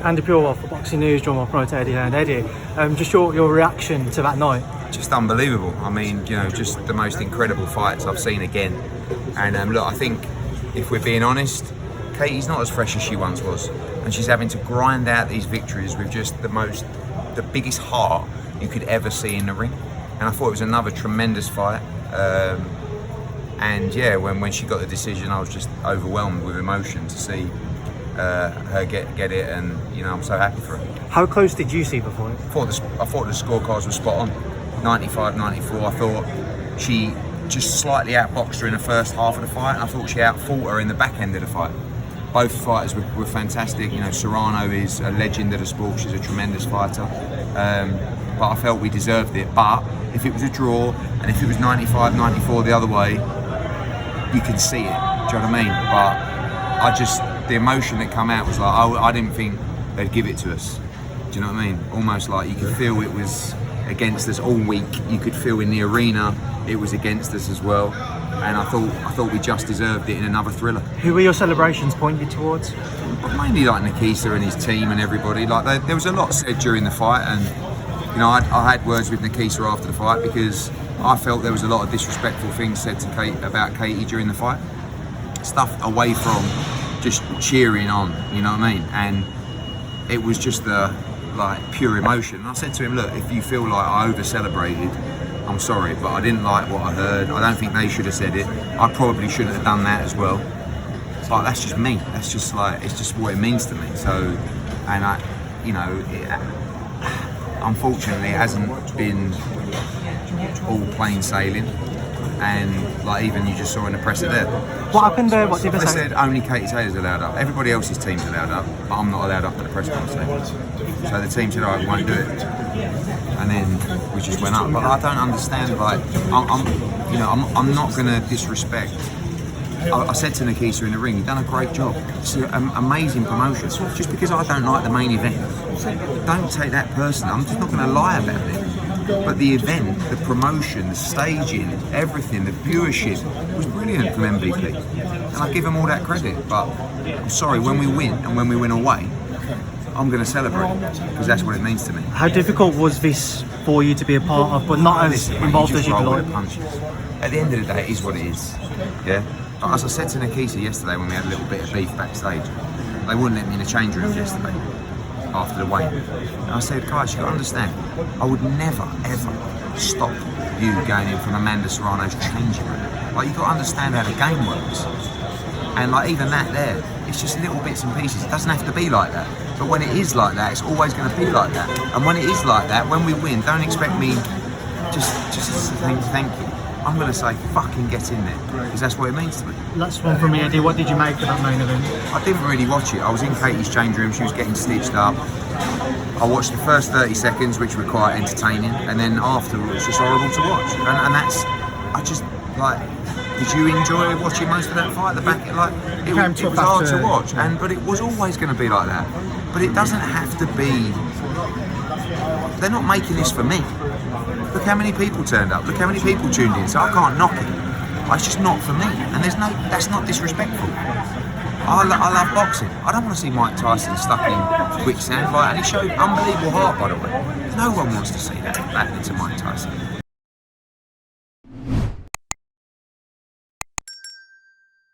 Andy Pure for Boxing News, joined by promoter Eddie Hearn. Eddie, just your reaction to that night? Just unbelievable. I mean, you know, just the most incredible fights I've seen again. And look, I think if we're being honest, Katie's not as fresh as she once was, and she's having to grind out these victories with just the biggest heart you could ever see in the ring. And I thought it was another tremendous fight. And yeah, when she got the decision, I was just overwhelmed with emotion to see her get it, and you know, I'm so happy for her. How close did you see before it? I thought the scorecards were spot on, 95-94. I thought she just slightly outboxed her in the first half of the fight, and I thought she outfought her in the back end of the fight. Both fighters were fantastic. You know, Serrano is a legend of the sport. She's a tremendous fighter. But I felt we deserved it. But if it was a draw, and if it was 95-94 the other way, you could see it. Do you know what I mean? But the emotion that came out was like, I didn't think they'd give it to us. Do you know what I mean? Almost like you could feel it was against us all week. You could feel in the arena it was against us as well. And I thought we just deserved it in another thriller. Who were your celebrations pointed towards? But mainly like Nikisa and his team and everybody. Like there was a lot said during the fight, and you know, I had words with Nikisa after the fight because I felt there was a lot of disrespectful things said to about Katie during the fight. Stuff away from just cheering on, you know what I mean? And it was just the pure emotion. And I said to him, look, if you feel like I over-celebrated, I'm sorry, but I didn't like what I heard. I don't think they should have said it. I probably shouldn't have done that as well. But that's just me. That's just it's just what it means to me. So, and you know, unfortunately, it hasn't been all plain sailing. And like even you just saw in the presser there. What happened there? What did they say? They said only Katie Taylor's allowed up. Everybody else's team's allowed up, but I'm not allowed up at the press conference. So the team said, "Oh, we won't do it," and then we just went up. But I don't understand. I'm not going to disrespect. I said to Nikisa in the ring, "You've done a great job. It's an amazing promotion." Just because I don't like the main event, don't take that personally. I'm just not going to lie about it. But the event, the promotion, the staging, everything, the viewership was brilliant from MVP. And I give them all that credit. But I'm sorry, when we win and when we win away, I'm going to celebrate because that's what it means to me. How difficult was this for you to be a part of, but not as involved as you'd like? At the end of the day, it is what it is. Yeah. But as I said to Nikisa yesterday when we had a little bit of beef backstage, they wouldn't let me in the change room yesterday after the weigh-in. And I said, guys, you got to understand, I would never, ever stop you going in from Amanda Serrano's changing room. Like, you got to understand how the game works. And like even that there, it's just little bits and pieces. It doesn't have to be like that. But when it is like that, it's always going to be like that. And when it is like that, when we win, don't expect me just to say thank you. I'm going to say fucking get in there, because that's what it means to me. Last one from me, Eddie. What did you make of that main event? I didn't really watch it. I was in Katie's change room. She was getting stitched up. I watched the first 30 seconds, which were quite entertaining, and then after it was just horrible to watch. And that's, I just like. Did you enjoy watching most of that fight? It was hard to watch, but it was always going to be like that. But it doesn't have to be. They're not making this for me. Look how many people turned up. Look how many people tuned in. So I can't knock it. It's just not for me. And that's not disrespectful. I love boxing. I don't want to see Mike Tyson stuck in quicksand. And he showed unbelievable heart, by the way. No one wants to see that happening to Mike Tyson.